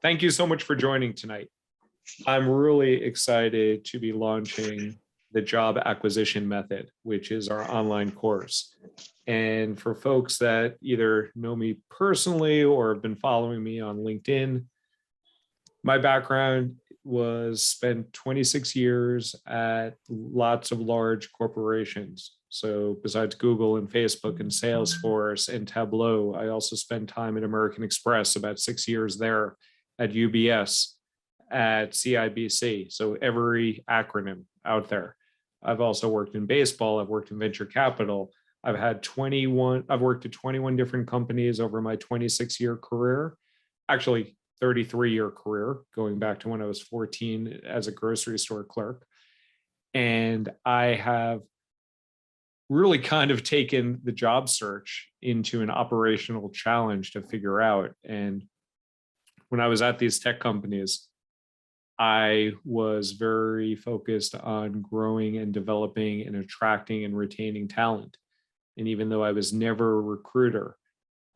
Thank you so much for joining tonight. I'm really excited to be launching the job acquisition method, which is our online course. And for folks that either know me personally or have been following me on LinkedIn, my background was spent 26 years at lots of large corporations. So besides Google and Facebook and Salesforce and Tableau, I also spent time at American Express, about 6 years there, at UBS, at CIBC. So every acronym out there. I've also worked in baseball. I've worked in venture capital. I've worked at 21 different companies over my 26-year career. Actually, 33-year career, going back to when I was 14 as a grocery store clerk. And I have really kind of taken the job search into an operational challenge to figure out. And when I was at these tech companies, I was very focused on growing and developing and attracting and retaining talent. And even though I was never a recruiter,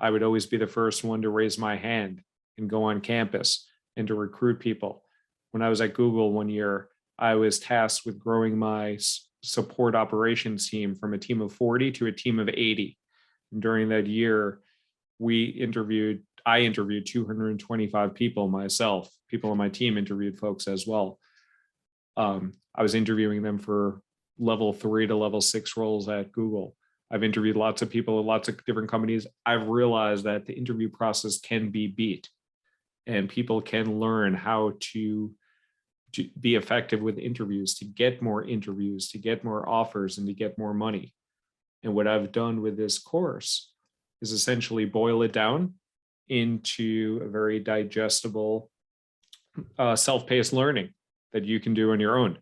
I would always be the first one to raise my hand and go on campus and to recruit people. When I was at Google one year, I was tasked with growing my support operations team from a team of 40 to a team of 80. And during that year, I interviewed 225 people myself. People on my team interviewed folks as well. I was interviewing them for level 3 to level 6 roles at Google. I've interviewed lots of people at lots of different companies. I've realized that the interview process can be beat, and people can learn how to be effective with interviews, to get more interviews, to get more offers, and to get more money. And what I've done with this course is essentially boil it down into a very digestible, self-paced learning that you can do on your own.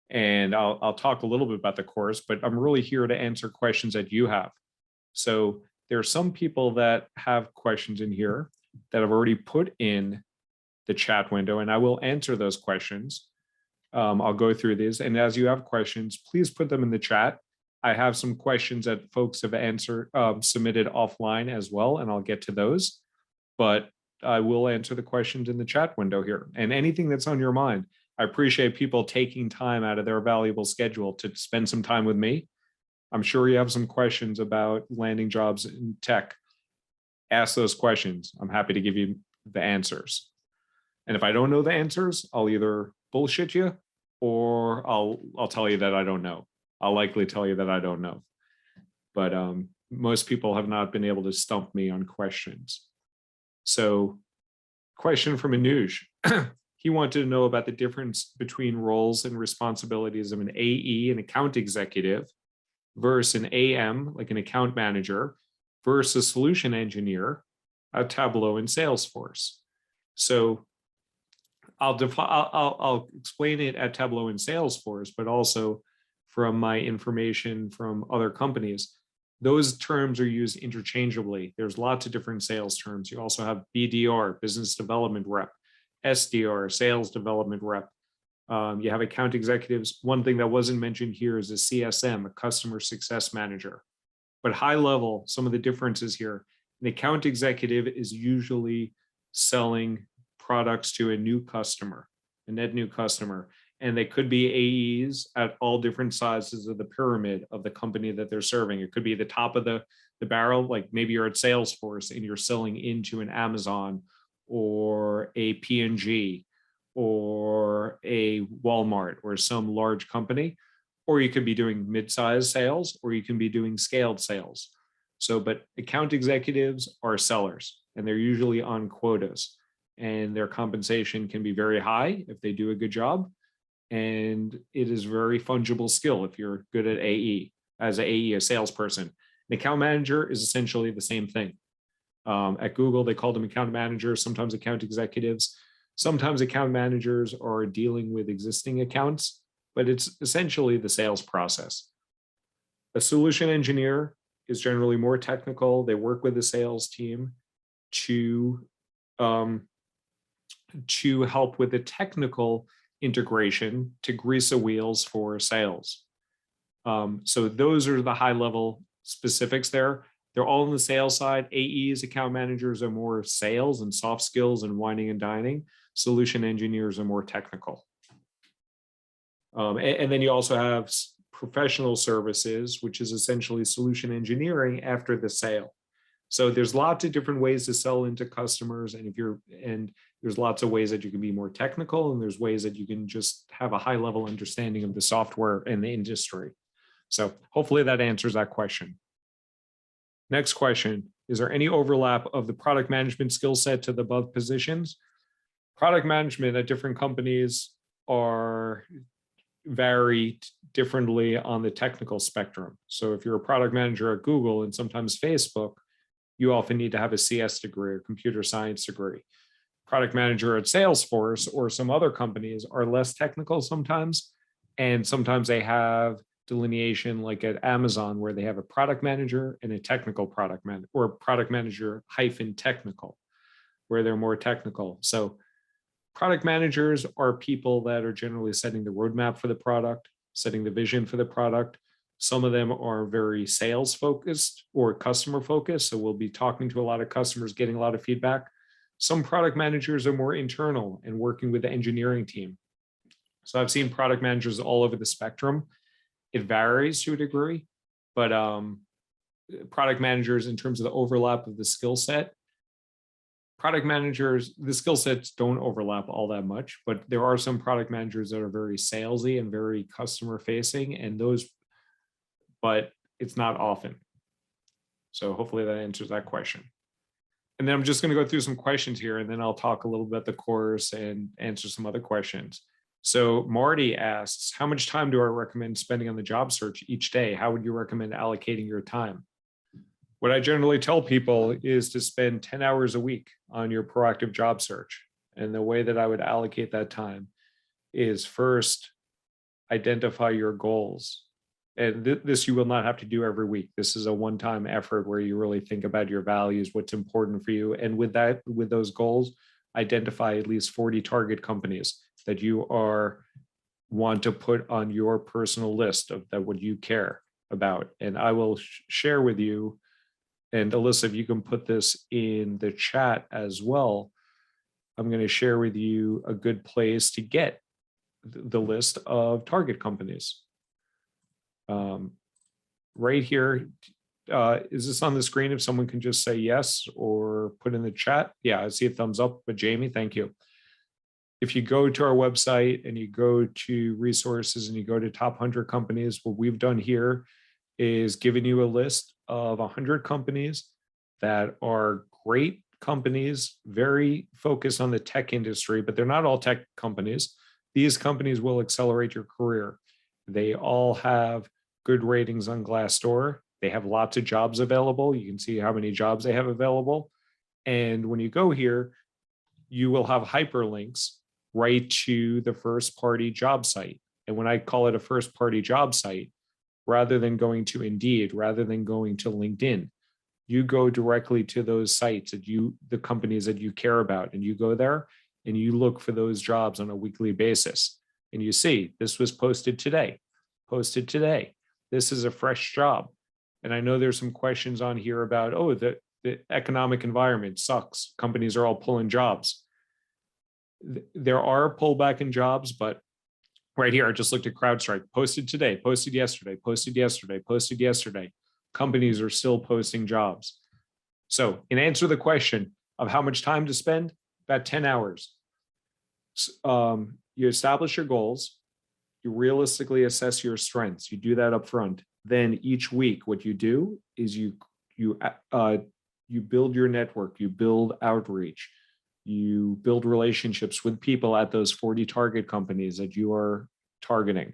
And I'll talk a little bit about the course, but I'm really here to answer questions that you have. So there are some people that have questions in here that I've already put in the chat window, and I will answer those questions. I'll go through these, and as you have questions, please put them in the chat. I have some questions that folks have submitted offline as well, and I'll get to those. But I will answer the questions in the chat window here, and anything that's on your mind. I appreciate people taking time out of their valuable schedule to spend some time with me. I'm sure you have some questions about landing jobs in tech. Ask those questions. I'm happy to give you the answers. And if I don't know the answers, I'll either bullshit you or I'll tell you that I don't know. I'll likely tell you that I don't know. But most people have not been able to stump me on questions. So, question from Anuj. He wanted to know about the difference between roles and responsibilities of an AE, an account executive, versus an AM, like an account manager, versus a solution engineer at Tableau and Salesforce. So I'll explain it at Tableau and Salesforce, but also from my information from other companies. Those terms are used interchangeably. There's lots of different sales terms. You also have BDR, business development rep, SDR, sales development rep. You have account executives. One thing that wasn't mentioned here is a CSM, a customer success manager. But high level, some of the differences here. An account executive is usually selling products to a new customer, a net new customer. And they could be AEs at all different sizes of the pyramid of the company that they're serving. It could be the top of the barrel, like maybe you're at Salesforce and you're selling into an Amazon or a P&G or a Walmart or some large company, or you could be doing mid-sized sales, or you can be doing scaled sales. So, but account executives are sellers, and they're usually on quotas, and their compensation can be very high if they do a good job. And it is very fungible skill if you're good at AE, as an AE, a salesperson. An account manager is essentially the same thing. At Google, they call them account managers, sometimes account executives. Sometimes account managers are dealing with existing accounts, but it's essentially the sales process. A solution engineer is generally more technical. They work with the sales team to help with the technical integration to grease the wheels for sales. So those are the high level specifics there. They're all on the sales side. AEs, account managers, are more sales and soft skills and whining and dining. Solution engineers are more technical. And then you also have professional services, which is essentially solution engineering after the sale. So there's lots of different ways to sell into customers, and there's lots of ways that you can be more technical, and there's ways that you can just have a high level understanding of the software and the industry. So hopefully that answers that question. Next question, is there any overlap of the product management skill set to the above positions? Product management at different companies are vary differently on the technical spectrum. So if you're a product manager at Google and sometimes Facebook, you often need to have a CS degree or computer science degree. Product manager at Salesforce or some other companies are less technical sometimes, and sometimes they have delineation like at Amazon where they have a product manager and a technical product manager, or product manager hyphen technical, where they're more technical. So product managers are people that are generally setting the roadmap for the product, setting the vision for the product. Some of them are very sales focused or customer focused. So we'll be talking to a lot of customers, getting a lot of feedback. Some product managers are more internal and working with the engineering team. So I've seen product managers all over the spectrum. It varies to a degree, but product managers, in terms of the overlap of the skill set, product managers, the skill sets don't overlap all that much, but there are some product managers that are very salesy and very customer facing, and those, but it's not often. So hopefully that answers that question. And then I'm just going to go through some questions here, and then I'll talk a little bit about the course and answer some other questions. So Marty asks, how much time do I recommend spending on the job search each day? How would you recommend allocating your time? What I generally tell people is to spend 10 hours a week on your proactive job search. And the way that I would allocate that time is first, identify your goals. And this you will not have to do every week. This is a one-time effort where you really think about your values, what's important for you. And with those goals, identify at least 40 target companies that you want to put on your personal list of that what you care about. And I will share with you, and Alyssa, if you can put this in the chat as well, I'm going to share with you a good place to get the list of target companies. Right here, is this on the screen? If someone can just say yes or put in the chat. Yeah, I see a thumbs up, but Jamie, thank you. If you go to our website and you go to resources and you go to top 100 companies, what we've done here is given you a list of 100 companies that are great companies, very focused on the tech industry, but they're not all tech companies. These companies will accelerate your career. They all have good ratings on Glassdoor. They have lots of jobs available. You can see how many jobs they have available. And when you go here, you will have hyperlinks right to the first party job site. And when I call it a first party job site, rather than going to Indeed, rather than going to LinkedIn, you go directly to those sites that the companies that you care about, and you go there and you look for those jobs on a weekly basis. And you see, this was posted today. This is a fresh job. And I know there's some questions on here about, oh, the economic environment sucks. Companies are all pulling jobs. There are pullback in jobs, but right here, I just looked at CrowdStrike, posted today, posted yesterday, posted yesterday, posted yesterday. Companies are still posting jobs. So in answer to the question of how much time to spend, about 10 hours. You establish your goals, you realistically assess your strengths. You do that up front. Then each week, what you do is you build your network, you build outreach, you build relationships with people at those 40 target companies that you are targeting.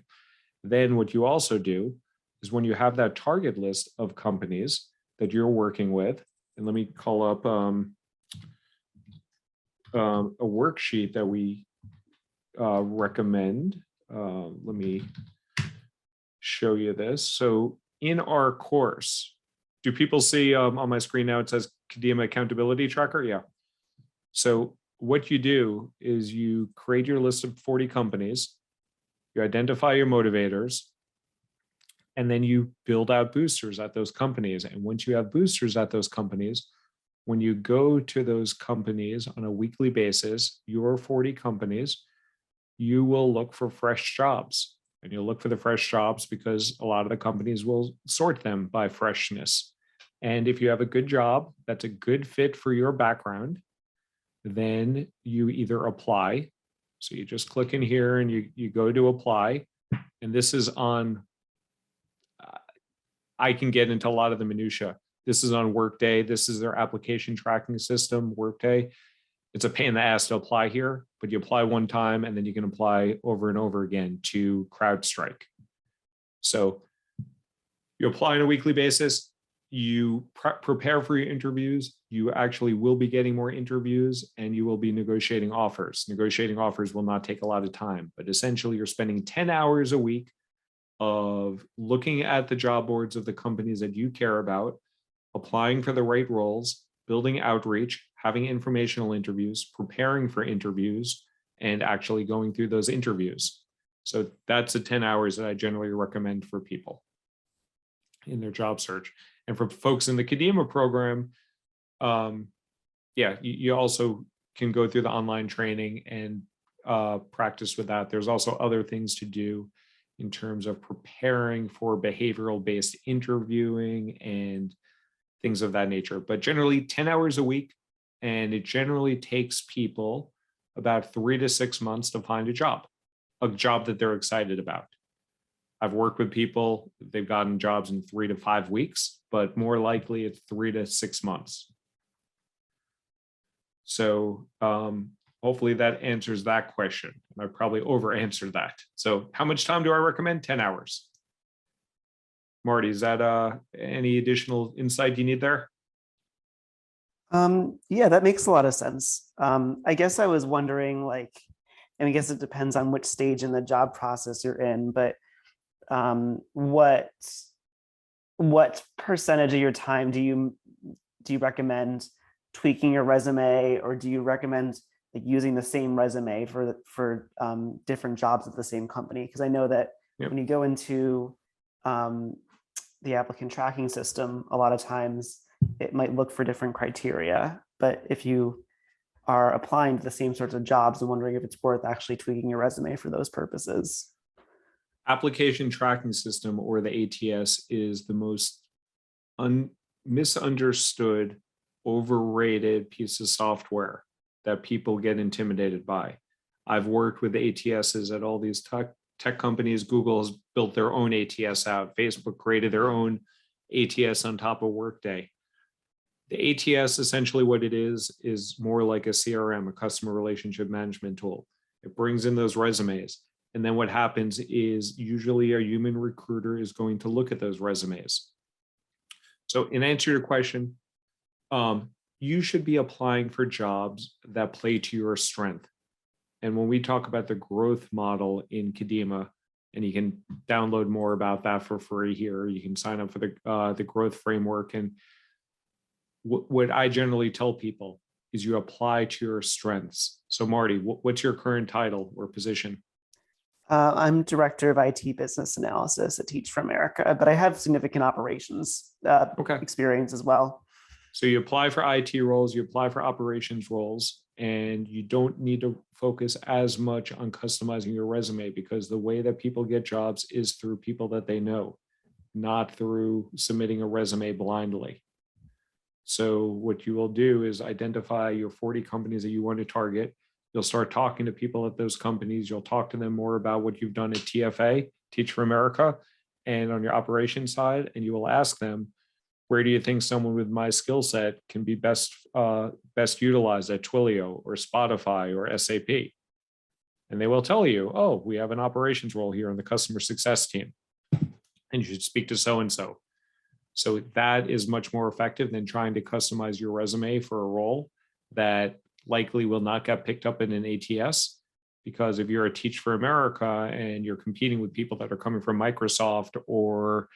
Then what you also do is when you have that target list of companies that you're working with, and let me call up a worksheet that we recommend. Let me show you this. So in our course, do people see on my screen now, it says Kadima Accountability Tracker? Yeah. So what you do is you create your list of 40 companies, you identify your motivators, And then you build out boosters at those companies. And once you have boosters at those companies, when you go to those companies on a weekly basis, your 40 companies, you will look for fresh jobs. And you'll look for the fresh jobs because a lot of the companies will sort them by freshness. And if you have a good job that's a good fit for your background, then you either apply. So you just click in here and you go to apply. And this is on, I can get into a lot of the minutia. This is on Workday. This is their application tracking system, Workday. It's a pain in the ass to apply here, but you apply one time and then you can apply over and over again to CrowdStrike. So you apply on a weekly basis, you prepare for your interviews, you actually will be getting more interviews and you will be negotiating offers. Negotiating offers will not take a lot of time, but essentially you're spending 10 hours a week of looking at the job boards of the companies that you care about, applying for the right roles, building outreach, having informational interviews, preparing for interviews, and actually going through those interviews. So that's the 10 hours that I generally recommend for people in their job search. And for folks in the Kadima program, you also can go through the online training and practice with that. There's also other things to do in terms of preparing for behavioral-based interviewing and things of that nature. But generally 10 hours a week, and it generally takes people about 3 to 6 months to find a job that they're excited about. I've worked with people, they've gotten jobs in 3 to 5 weeks, but more likely it's 3 to 6 months. So hopefully that answers that question. I probably over-answered that. So how much time do I recommend? 10 hours. Marty, is that any additional insight you need there? Yeah, that makes a lot of sense. I guess I was wondering, like, and I guess it depends on which stage in the job process you're in, but what percentage of your time do you recommend tweaking your resume, or do you recommend like using the same resume for different jobs at the same company? Because I know that when you go into the applicant tracking system, a lot of times it might look for different criteria, but if you are applying to the same sorts of jobs, I'm wondering if it's worth actually tweaking your resume for those purposes. Application tracking system, or the ATS, is the most misunderstood, overrated piece of software that people get intimidated by. I've worked with ATSs at all these tech companies. Google has built their own ATS out. Facebook created their own ATS on top of Workday. The ATS, essentially what it is more like a CRM, a customer relationship management tool. It brings in those resumes. And then what happens is usually a human recruiter is going to look at those resumes. So in answer to your question, you should be applying for jobs that play to your strength. And when we talk about the growth model in Kadima, and you can download more about that for free here, you can sign up for the growth framework. And what I generally tell people is you apply to your strengths. So Marty, what's your current title or position? I'm Director of IT Business Analysis at Teach for America, but I have significant operations experience as well. So you apply for IT roles, you apply for operations roles, and you don't need to focus as much on customizing your resume, because the way that people get jobs is through people that they know, not through submitting a resume blindly. So what you will do is identify your 40 companies that you want to target. You'll start talking to people at those companies. You'll talk to them more about what you've done at TFA, Teach for America, and on your operations side, and you will ask them, where do you think someone with my skill set can be best utilized at Twilio or Spotify or SAP? And they will tell you, oh, we have an operations role here in the customer success team, and you should speak to so-and-so. So that is much more effective than trying to customize your resume for a role that likely will not get picked up in an ATS. Because if you're a Teach for America and you're competing with people that are coming from Microsoft or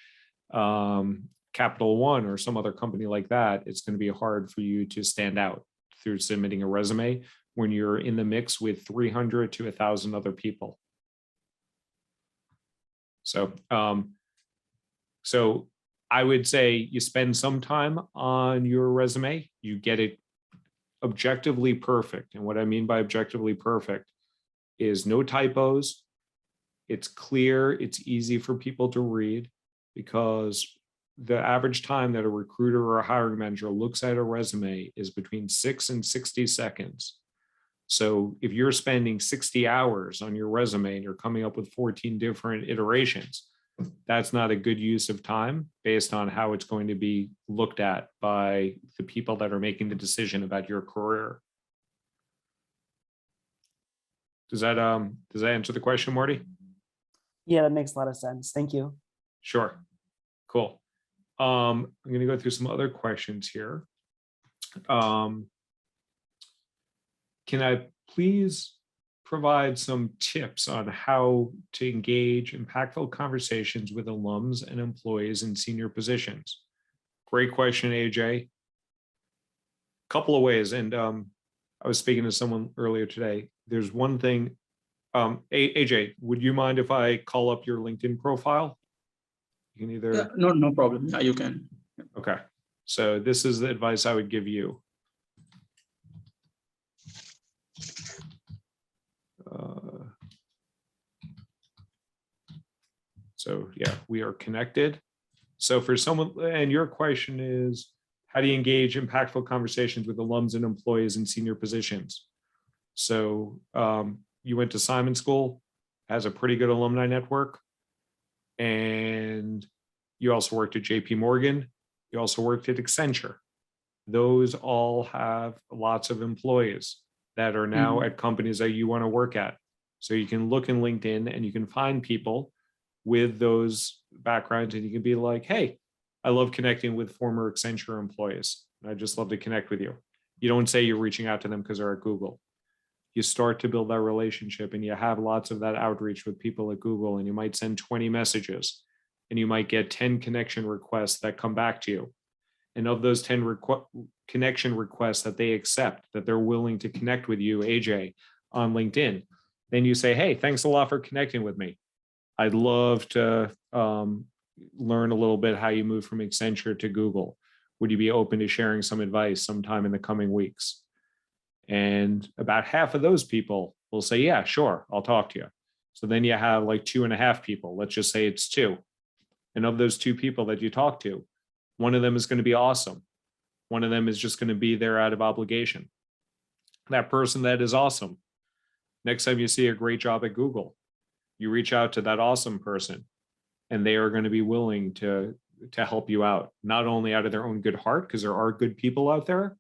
Capital One or some other company like that, it's going to be hard for you to stand out through submitting a resume when you're in the mix with 300 to 1,000 other people. So So I would say you spend some time on your resume, you get it objectively perfect. And what I mean by objectively perfect is no typos. It's clear, it's easy for people to read, because the average time that a recruiter or a hiring manager looks at a resume is between 6 and 60 seconds. So if you're spending 60 hours on your resume and you're coming up with 14 different iterations, that's not a good use of time based on how it's going to be looked at by the people that are making the decision about your career. Does that answer the question, Marty? Yeah, that makes a lot of sense. Thank you. Sure. Cool. I'm going to go through some other questions here. Can I please provide some tips on how to engage impactful conversations with alums and employees in senior positions? Great question, AJ. Couple of ways. And I was speaking to someone earlier today. There's one thing. AJ, would you mind if I call up your LinkedIn profile? You can either. Yeah, no problem. Yeah, you can. Okay. So this is the advice I would give you. So yeah, we are connected. So for someone, and your question is, how do you engage impactful conversations with alums and employees in senior positions? So you went to Simon School, has a pretty good alumni network. And you also worked at JP Morgan. You also worked at Accenture. Those all have lots of employees that are now at companies that you want to work at. So you can look in LinkedIn and you can find people with those backgrounds, and you can be like, hey, I love connecting with former Accenture employees. I'd just love to connect with you. You don't say you're reaching out to them because they're at Google. You start to build that relationship, and you have lots of that outreach with people at Google, and you might send 20 messages and you might get 10 connection requests that come back to you. And of those 10 connection requests that they accept, that they're willing to connect with you, AJ, on LinkedIn, then you say, hey, thanks a lot for connecting with me. I'd love to learn a little bit how you moved from Accenture to Google. Would you be open to sharing some advice sometime in the coming weeks? And about half of those people will say, yeah, sure, I'll talk to you. So then you have like 2.5 people. Let's just say it's 2. And of those 2 people that you talk to, one of them is going to be awesome. One of them is just going to be there out of obligation. That person that is awesome, next time you see a great job at Google, you reach out to that awesome person, and they are going to be willing to help you out, not only out of their own good heart, because there are good people out there,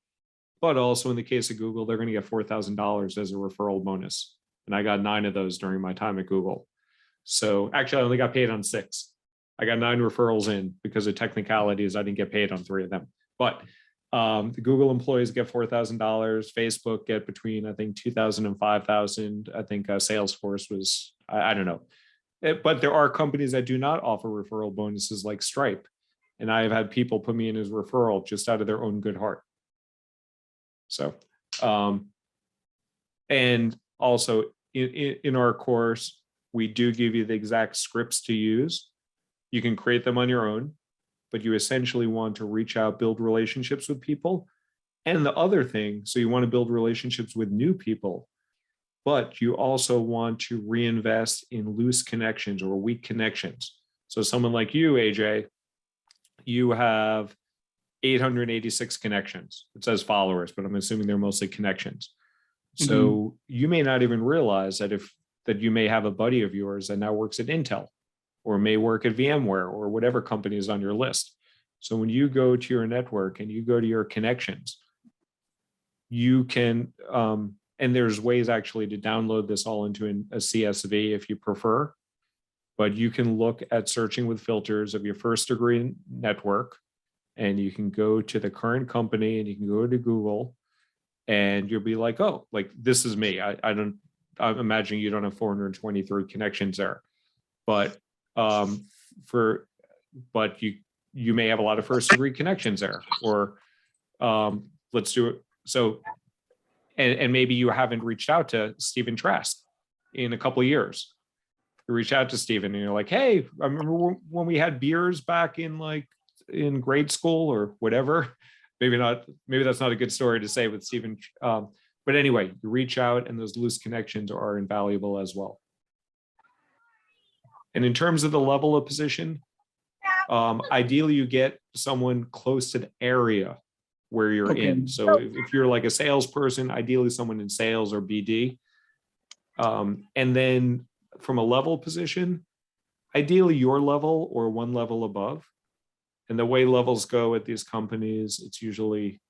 but also in the case of Google, they're going to get $4,000 as a referral bonus. And I got 9 of those during my time at Google. So actually, I only got paid on 6. I got 9 referrals in because of technicalities. I didn't get paid on 3 of them. But the Google employees get $4,000. Facebook get between, I think, $2,000 and $5,000. I think Salesforce was, I don't know. But there are companies that do not offer referral bonuses like Stripe. And I have had people put me in as referral just out of their own good heart. So, and also in our course, we do give you the exact scripts to use. You can create them on your own, but you essentially want to reach out, build relationships with people. And the other thing, so you want to build relationships with new people, but you also want to reinvest in loose connections or weak connections. So someone like you, AJ, you have 886 connections. It says followers, but I'm assuming they're mostly connections. So you may not even realize that you may have a buddy of yours that now works at Intel, or may work at VMware, or whatever company is on your list. So when you go to your network and you go to your connections, you can, and there's ways actually to download this all into a CSV if you prefer, but you can look at searching with filters of your first degree network, and you can go to the current company, and you can go to Google, and you'll be like, oh, like this is me. I'm imagining you don't have 423 connections there, but you may have a lot of first degree connections there, or let's do it. So, and maybe you haven't reached out to Stephen Trask in a couple of years. You reach out to Steven and you're like, hey, I remember when we had beers back in grade school or whatever. Maybe not, maybe that's not a good story to say with Steven. But anyway, you reach out and those loose connections are invaluable as well. And in terms of the level of position, ideally you get someone close to the area where you're Okay. in. So if you're like a salesperson, ideally someone in sales or BD. And then from a level position, ideally your level or one level above. And the way levels go at these companies, it's usually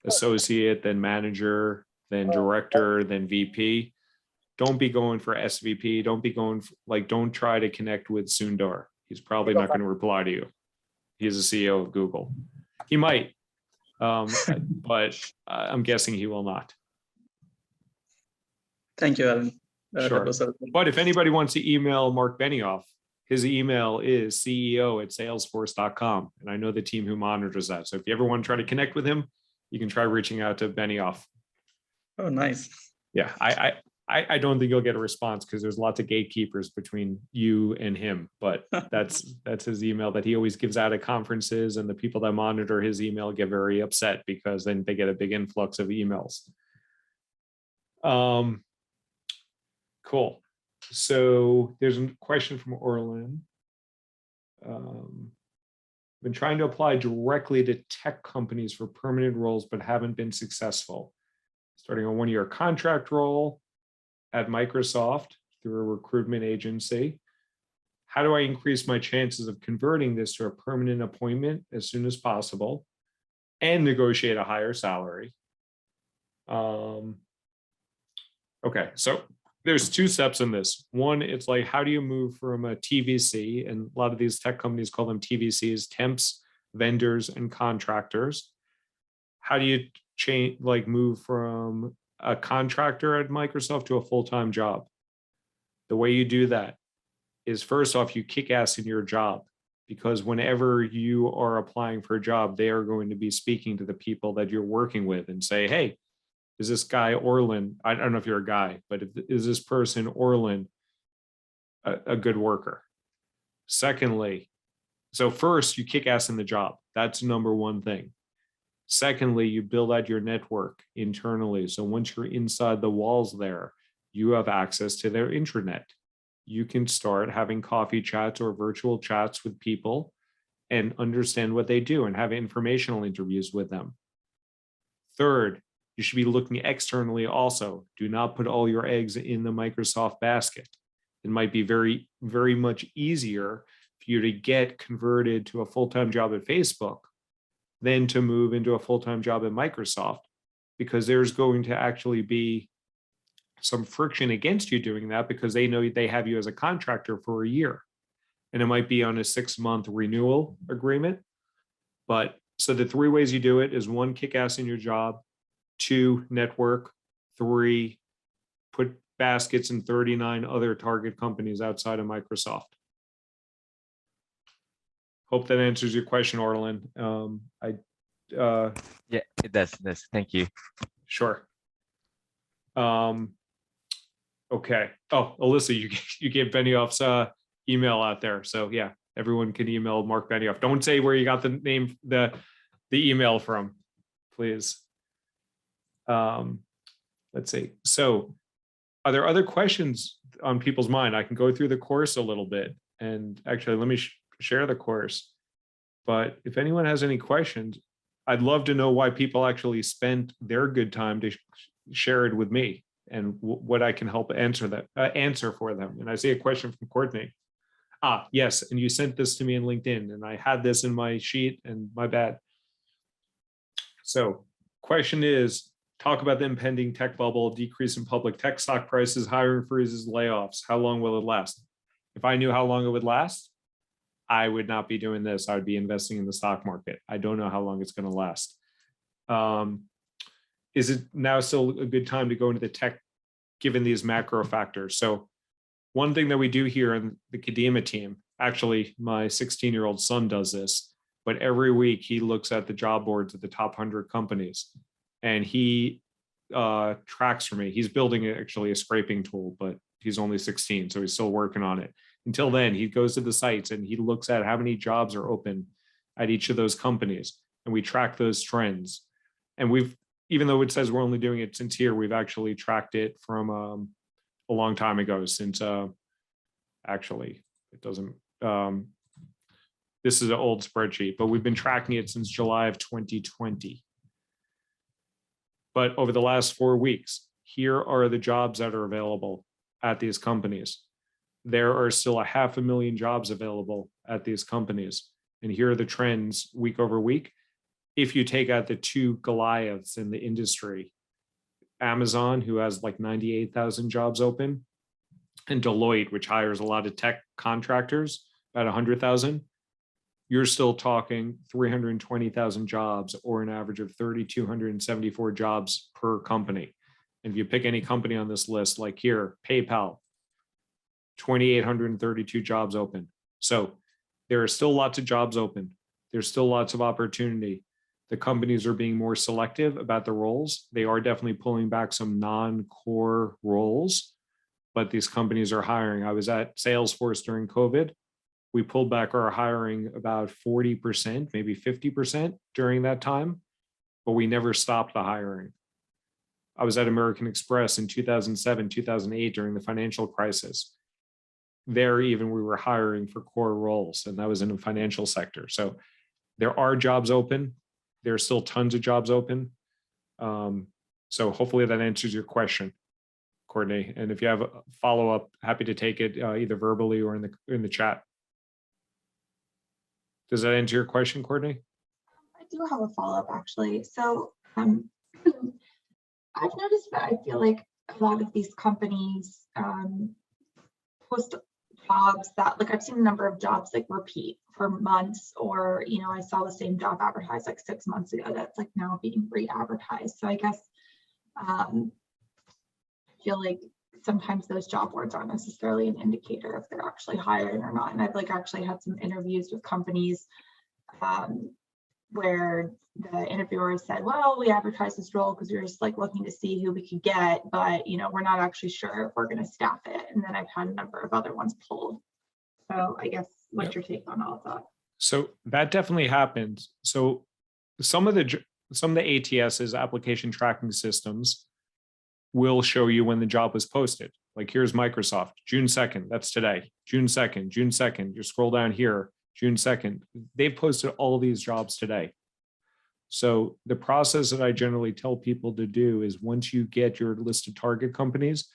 associate, then manager, then director, then VP. Don't be going for SVP. Don't be going don't try to connect with Sundar. He's probably not going to reply to you. He's the CEO of Google. He might, but I'm guessing he will not. Thank you, Alan. That Sure. was helpful. But if anybody wants to email Mark Benioff, his email is ceo@salesforce.com. And I know the team who monitors that. So if you ever want to try to connect with him, you can try reaching out to Benioff. Oh, nice. Yeah, I don't think you'll get a response because there's lots of gatekeepers between you and him. But that's his email that he always gives out at conferences. And the people that monitor his email get very upset because then they get a big influx of emails. Cool. So there's a question from Orlin. Been trying to apply directly to tech companies for permanent roles, but haven't been successful. Starting a one-year contract role at Microsoft through a recruitment agency. How do I increase my chances of converting this to a permanent appointment as soon as possible and negotiate a higher salary? Okay, so there's two steps in this. One, it's like, how do you move from a TVC, and a lot of these tech companies call them TVCs, temps, vendors, and contractors. How do you change, move from a contractor at Microsoft to a full-time job? The way you do that is, first off, you kick ass in your job, because whenever you are applying for a job, they are going to be speaking to the people that you're working with and say, hey, is this guy Orlin? I don't know if you're a guy, but is this person Orlin a good worker? Secondly, so first you kick ass in the job. That's number one thing. Secondly, you build out your network internally. So once you're inside the walls there, you have access to their intranet. You can start having coffee chats or virtual chats with people and understand what they do and have informational interviews with them. Third, you should be looking externally also. Do not put all your eggs in the Microsoft basket. It might be very, very much easier for you to get converted to a full-time job at Facebook than to move into a full-time job at Microsoft, because there's going to actually be some friction against you doing that because they know they have you as a contractor for a year. And it might be on a 6-month renewal agreement. But so the 3 ways you do it is 1, kick ass in your job. 2, network. 3, put baskets in 39 other target companies outside of Microsoft. Hope that answers your question, Orlin. Yeah, it does. Thank you. Sure. Okay. Oh, Alyssa, you gave Benioff's email out there. So yeah, everyone can email Mark Benioff. Don't say where you got the name, the email from, please. Let's see. So are there other questions on people's mind? I can go through the course a little bit, and actually let me share the course. But if anyone has any questions, I'd love to know why people actually spent their good time to share it with me and what I can help answer for them. And I see a question from Courtney. Yes, and you sent this to me in LinkedIn, and I had this in my sheet, and my bad. So question is, talk about the impending tech bubble, decrease in public tech stock prices, hiring freezes, layoffs. How long will it last? If I knew how long it would last, I would not be doing this. I would be investing in the stock market. I don't know how long it's going to last. Is it now still a good time to go into the tech, given these macro factors? So one thing that we do here in the Kadima team, actually my 16-year-old son does this, but every week he looks at the job boards of the top 100 companies, and he tracks for me. He's building actually a scraping tool, but he's only 16, so he's still working on it. Until then, he goes to the sites and he looks at how many jobs are open at each of those companies, and we track those trends. And we've, even though it says we're only doing it since here, we've actually tracked it from a long time ago, since actually it doesn't, this is an old spreadsheet, but we've been tracking it since July of 2020. But over the last 4 weeks, here are the jobs that are available at these companies. There are still 500,000 jobs available at these companies. And here are the trends week over week. If you take out the two Goliaths in the industry, Amazon, who has like 98,000 jobs open, and Deloitte, which hires a lot of tech contractors, about 100,000, you're still talking 320,000 jobs, or an average of 3,274 jobs per company. And if you pick any company on this list, like here, PayPal, 2,832 jobs open. So there are still lots of jobs open. There's still lots of opportunity. The companies are being more selective about the roles. They are definitely pulling back some non-core roles, but these companies are hiring. I was at Salesforce during COVID. We pulled back our hiring about 40%, maybe 50% during that time, but we never stopped the hiring. I was at American Express in 2007, 2008 during the financial crisis. There, even we were hiring for core roles, and that was in the financial sector. So there are jobs open. There are still tons of jobs open. So hopefully that answers your question, Courtney. And if you have a follow-up, happy to take it either verbally or in the chat. Does that answer your question, Courtney? I do have a follow-up actually. So I've noticed that I feel like a lot of these companies post jobs that, like, I've seen a number of jobs like repeat for months, or, you know, I saw the same job advertised like 6 months ago that's like now being re-advertised. So I guess I feel like sometimes those job boards aren't necessarily an indicator if they're actually hiring or not. And I've like actually had some interviews with companies where the interviewer said, well, we advertised this role because we were just like looking to see who we could get, but, you know, we're not actually sure if we're going to staff it. And then I've had a number of other ones pulled. So I guess what's your take on all of that? So that definitely happened. So some of the ATS's, application tracking systems, will show you when the job was posted. Like here's Microsoft, June 2nd, that's today, June 2nd, June 2nd, you scroll down here, June 2nd, they've posted all these jobs today. So the process that I generally tell people to do is, once you get your list of target companies,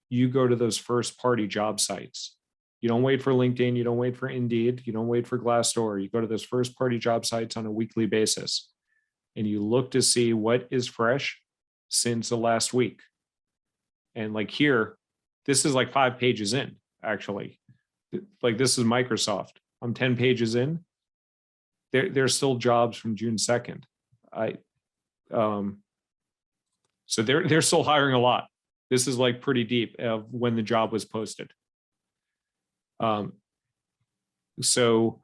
you go to those first party job sites. You don't wait for LinkedIn, you don't wait for Indeed, you don't wait for Glassdoor, you go to those first party job sites on a weekly basis, and you look to see what is fresh since the last week. And like here, this is like 5 pages in, actually. Like this is Microsoft. I'm 10 pages in. There's still jobs from June 2nd. So they're still hiring a lot. This is like pretty deep of when the job was posted. So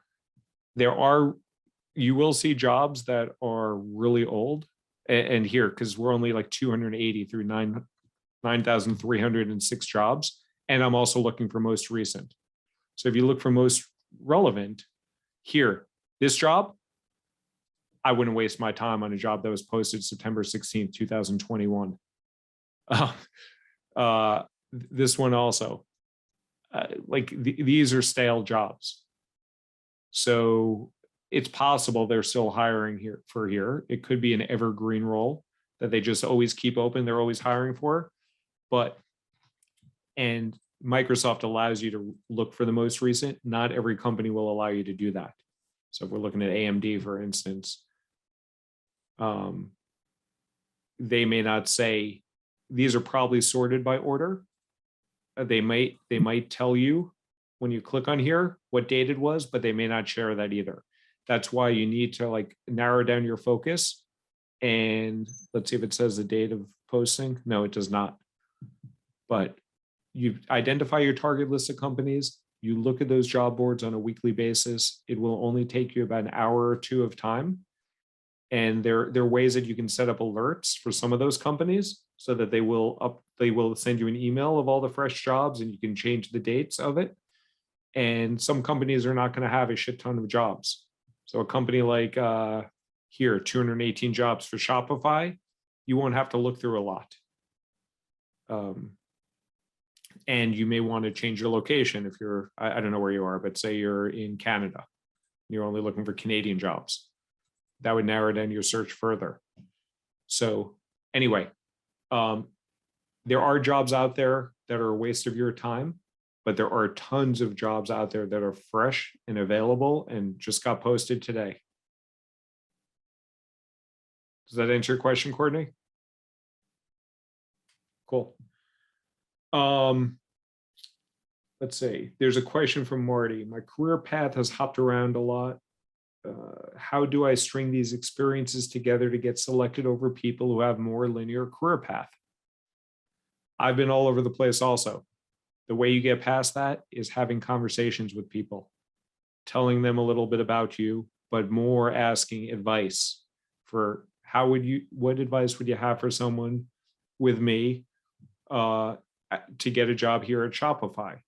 you will see jobs that are really old, and here, because we're only like 280 through 9,306 jobs. And I'm also looking for most recent. So if you look for most relevant here, this job, I wouldn't waste my time on a job that was posted September 16th, 2021. This one also, these are stale jobs. So it's possible they're still hiring here. It could be an evergreen role that they just always keep open. They're always hiring for. And Microsoft allows you to look for the most recent. Not every company will allow you to do that. So if we're looking at AMD, for instance, they may not say, these are probably sorted by order. They might tell you when you click on here what date it was, but they may not share that either. That's why you need to like narrow down your focus. And let's see if it says the date of posting. No, it does not. But you identify your target list of companies. You look at those job boards on a weekly basis. It will only take you about an hour or two of time. And there are ways that you can set up alerts for some of those companies so that they will send you an email of all the fresh jobs and you can change the dates of it. And some companies are not going to have a shit ton of jobs. So a company like here, 218 jobs for Shopify, you won't have to look through a lot. And you may want to change your location if you're, I don't know where you are, but say you're in Canada, you're only looking for Canadian jobs. That would narrow down your search further. So anyway, there are jobs out there that are a waste of your time, but there are tons of jobs out there that are fresh and available and just got posted today. Does that answer your question, Courtney? Cool. Let's see. There's a question from Marty. My career path has hopped around a lot. How do I string these experiences together to get selected over people who have more linear career path? I've been all over the place also. The way you get past that is having conversations with people, telling them a little bit about you, but more asking advice for what advice would you have for someone with me to get a job here at Shopify?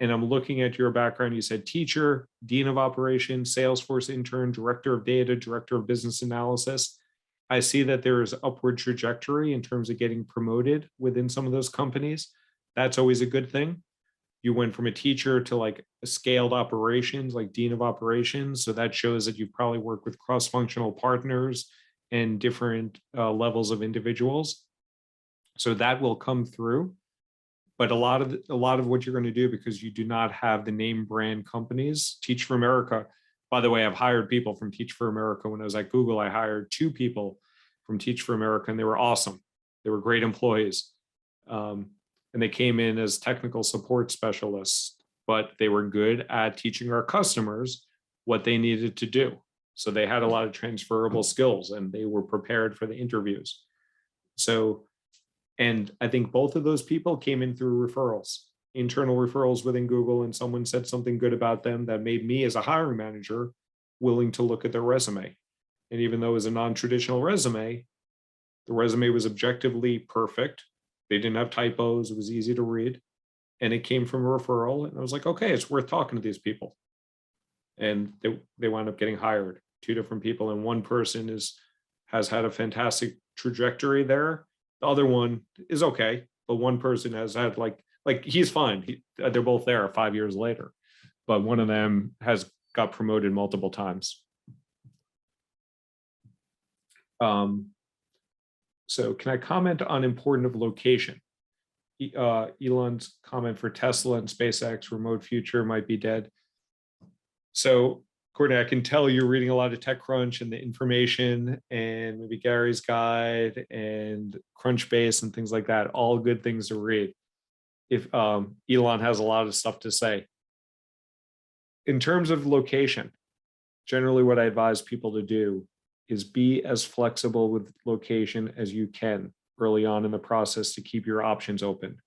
And I'm looking at your background. You said teacher, dean of operations, Salesforce intern, director of data, director of business analysis. I see that there is upward trajectory in terms of getting promoted within some of those companies. That's always a good thing. You went from a teacher to like a scaled operations, like dean of operations. So that shows that you've probably worked with cross-functional partners and different levels of individuals. So that will come through. But a lot of what you're going to do, because you do not have the name brand companies, Teach for America. By the way, I've hired people from Teach for America. When I was at Google, I hired 2 people from Teach for America, and they were awesome. They were great employees. And they came in as technical support specialists, but they were good at teaching our customers what they needed to do. So they had a lot of transferable skills and they were prepared for the interviews. So, and I think both of those people came in through referrals, internal referrals within Google, and someone said something good about them that made me as a hiring manager willing to look at their resume. And even though it was a non-traditional resume, the resume was objectively perfect. They didn't have typos. It was easy to read. And it came from a referral. And I was like, okay, it's worth talking to these people. And they wound up getting hired, 2 different people. And one person has had a fantastic trajectory there. The other one is okay, but one person has had like he's fine. They're both there 5 years later, but one of them has got promoted multiple times. So can I comment on importance of location? Elon's comment for Tesla and SpaceX, remote future might be dead. So Courtney, I can tell you're reading a lot of TechCrunch and the information and maybe Gary's guide and Crunchbase and things like that, all good things to read. If Elon has a lot of stuff to say. In terms of location, generally what I advise people to do is be as flexible with location as you can early on in the process to keep your options open.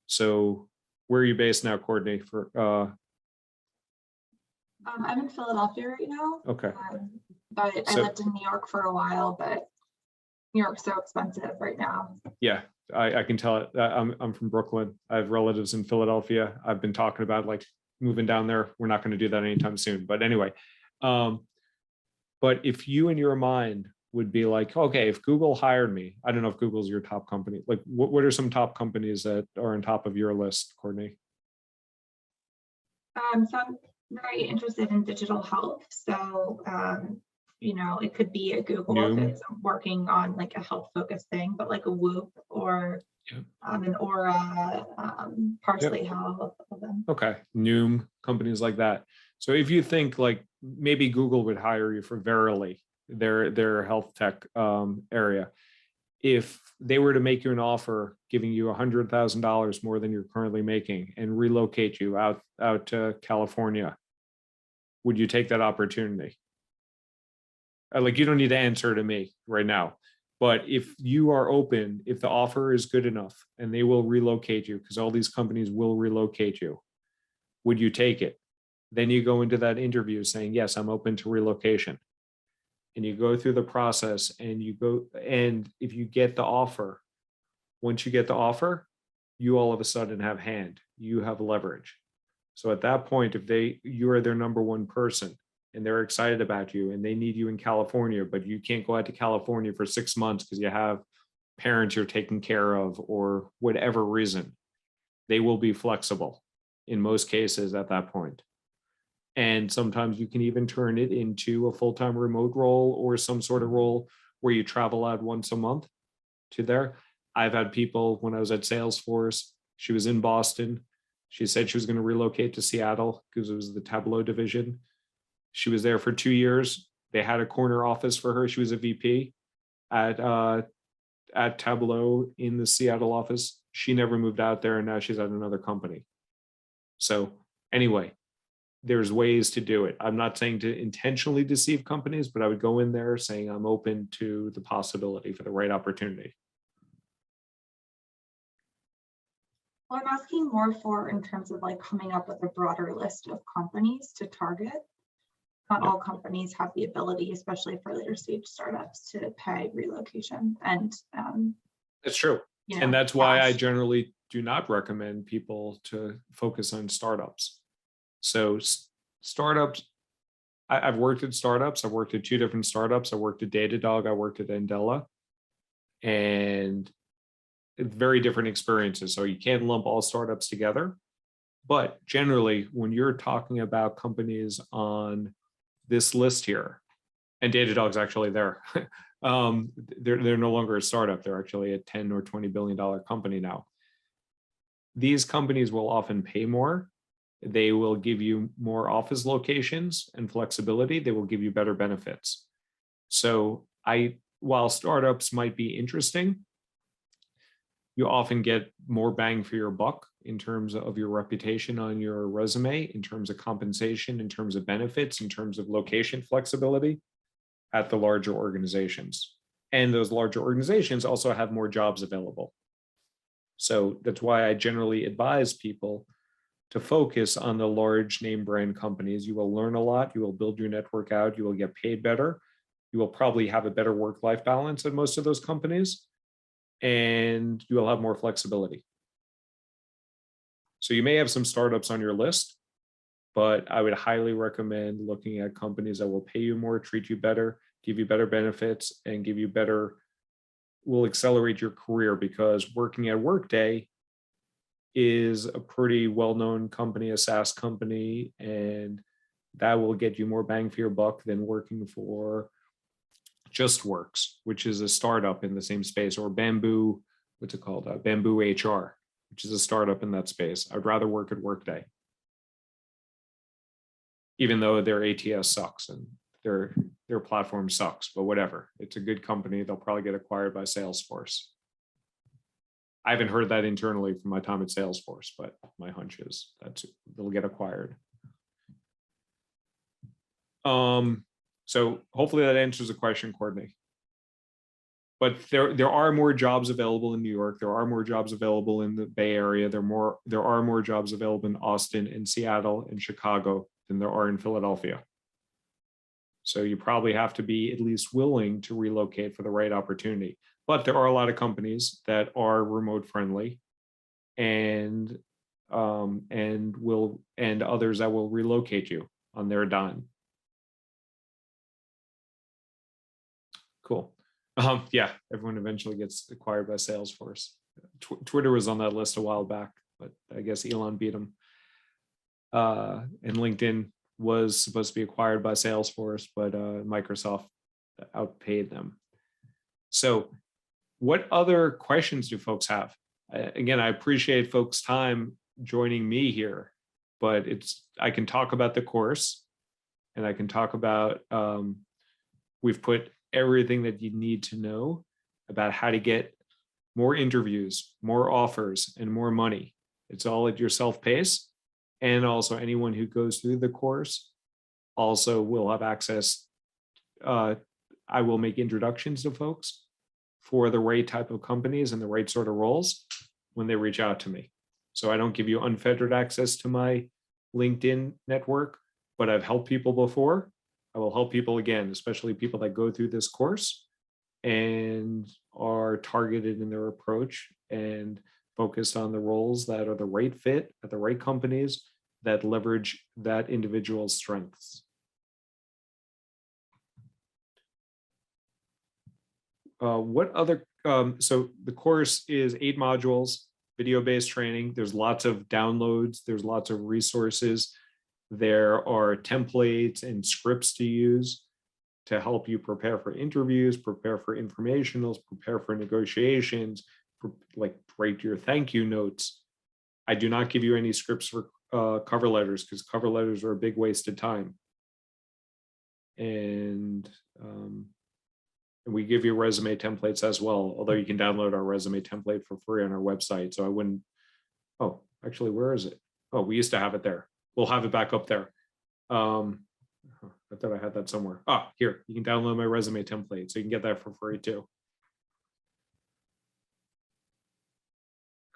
So where are you based now, Courtney? I'm in Philadelphia right now. Okay. But I lived in New York for a while, but New York's so expensive right now. Yeah, I can tell it. I'm from Brooklyn. I have relatives in Philadelphia. I've been talking about like moving down there. We're not going to do that anytime soon. But anyway, but if you in your mind would be like, okay, if Google hired me, I don't know if Google's your top company. Like, what are some top companies that are on top of your list, Courtney? So I'm very interested in digital health. So, you know, it could be a Google Noom. if it's working on like a health focused thing, but like a Whoop or an Aura, Parsley Health. Okay, Noom, companies like that. So if you think like maybe Google would hire you for Verily, their health tech area, if they were to make you an offer giving you $100,000 more than you're currently making and relocate you out to California, would you take that opportunity? Like, you don't need to answer to me right now, but if you are open, if the offer is good enough and they will relocate you, because all these companies will relocate you, would you take it? Then you go into that interview saying, yes, I'm open to relocation. and you go through the process and if you get the offer, once you get the offer, you all of a sudden have you have leverage. So at that point, if you are their number one person and they're excited about you and they need you in California, but you can't go out to California for 6 months because you have parents you're taking care of or whatever reason, they will be flexible in most cases at that point. And sometimes you can even turn it into a full-time remote role or some sort of role where you travel out once a month to there. I've had people, when I was at Salesforce, she was in Boston. She said she was going to relocate to Seattle because it was the Tableau division. She was there for 2 years. They had a corner office for her. She was a VP at Tableau in the Seattle office. She never moved out there, and now she's at another company. So anyway, there's ways to do it. I'm not saying to intentionally deceive companies, but I would go in there saying I'm open to the possibility for the right opportunity. Well, I'm asking more for in terms of like coming up with a broader list of companies to target. Not all companies have the ability, especially for later stage startups, to pay relocation. And That's true. And that's why I generally do not recommend people to focus on startups. So startups, I've worked at startups. I've worked at 2 different startups. I worked at Datadog. I worked at Andela. And very different experiences. So you can't lump all startups together. But generally, when you're talking about companies on this list here, and Datadog's actually there, they're no longer a startup. They're actually a 10 or $20 billion company now. These companies will often pay more. They will give you more office locations and flexibility. They will give you better benefits. So while startups might be interesting, you often get more bang for your buck in terms of your reputation on your resume, in terms of compensation, in terms of benefits, in terms of location flexibility at the larger organizations. And those larger organizations also have more jobs available. So that's why I generally advise people to focus on the large name brand companies. You will learn a lot. You will build your network out. You will get paid better. You will probably have a better work-life balance at most of those companies, and you will have more flexibility. So you may have some startups on your list, but I would highly recommend looking at companies that will pay you more, treat you better, give you better benefits, and will accelerate your career, because working at Workday is a pretty well-known company, a SaaS company, and that will get you more bang for your buck than working for JustWorks, which is a startup in the same space, or Bamboo, what's it called? Bamboo HR, which is a startup in that space. I'd rather work at Workday, even though their ATS sucks and their platform sucks, but whatever. It's a good company. They'll probably get acquired by Salesforce. I haven't heard that internally from my time at Salesforce, but my hunch is that they'll get acquired. So hopefully that answers the question, Courtney. But there are more jobs available in New York. There are more jobs available in the Bay Area. There are more jobs available in Austin and Seattle and Chicago than there are in Philadelphia. So you probably have to be at least willing to relocate for the right opportunity. But there are a lot of companies that are remote friendly, and others that will relocate you on their dime. Cool. Yeah, everyone eventually gets acquired by Salesforce. Twitter was on that list a while back, but I guess Elon beat them. And LinkedIn was supposed to be acquired by Salesforce, but Microsoft outpaid them. So what other questions do folks have? Again, I appreciate folks' time joining me here, but I can talk about the course, and I can talk about, we've put everything that you need to know about how to get more interviews, more offers, and more money. It's all at your self-pace. And also anyone who goes through the course also will have access. I will make introductions to folks for the right type of companies and the right sort of roles when they reach out to me. So I don't give you unfettered access to my LinkedIn network, but I've helped people before, I will help people again, especially people that go through this course and are targeted in their approach and focused on the roles that are the right fit at the right companies that leverage that individual's strengths. What other, so the course is 8 modules, video-based training. There's lots of downloads. There's lots of resources. There are templates and scripts to use to help you prepare for interviews, prepare for informationals, prepare for negotiations, like write your thank you notes. I do not give you any scripts for cover letters because cover letters are a big waste of time. And we give you resume templates as well, although you can download our resume template for free on our website. So I wouldn't, oh, actually, where is it? Oh, we used to have it there. We'll have it back up there. I thought I had that somewhere. Ah, here, you can download my resume template. So you can get that for free too.